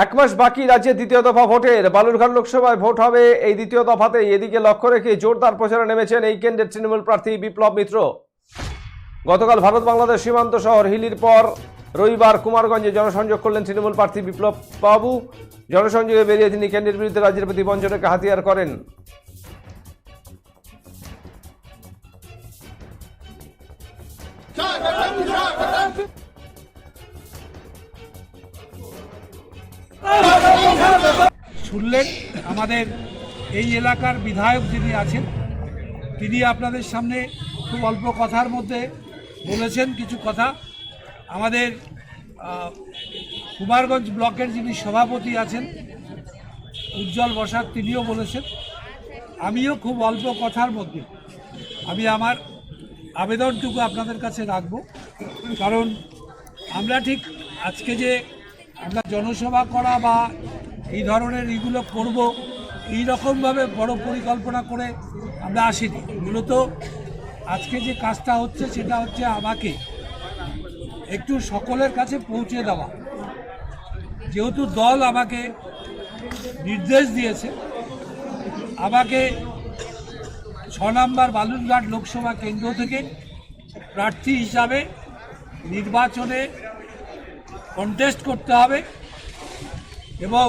এক মাস বাকি রাজ্যে দ্বিতীয় দফা ভোটের। বালুরঘাট লোকসভায় ভোট হবে এই দ্বিতীয় দফাতে। এদিকে লক্ষ্য রেখে জোরদার প্রচারে নেমেছেন এই কেন্দ্রের তৃণমূল প্রার্থী বিপ্লব মিত্র। গতকাল ভারত বাংলাদেশ সীমান্ত শহর হিলির পর রবিবার কুমারগঞ্জে জনসংযোগ করলেন তৃণমূল প্রার্থী বিপ্লব বাবু। জনসংযোগে বেরিয়ে তিনি কেন্দ্রের বিরুদ্ধে রাজ্যের প্রতি বঞ্চনাকে হাতিয়ার করেন। শুনলেন আমাদের এই এলাকার বিধায়ক যিনি আছেন তিনি আপনাদের সামনে খুব অল্প কথার মধ্যে বলেছেন কিছু কথা। আমাদের কুমারগঞ্জ ব্লকের যিনি সভাপতি আছেন উজ্জ্বল বসাক তিনিও বলেছেন। আমিও খুব অল্প কথার মধ্যে আমি আমার আবেদনটুকু আপনাদের কাছে রাখব, কারণ আমরা ঠিক আজকে যে আমরা জনসভা করা বা এই ধরনের এইগুলো করব এই রকমভাবে বড় পরিকল্পনা করে আমরা আসিনি। মূলত আজকে যে কাজটা হচ্ছে সেটা হচ্ছে আমাকে একটু সকলের কাছে পৌঁছে দেওয়া। যেহেতু দল আমাকে নির্দেশ দিয়েছে আমাকে 6 নম্বর বালুরঘাট লোকসভা কেন্দ্র থেকে প্রার্থী হিসাবে নির্বাচনে কন্টেস্ট করতে হবে এবং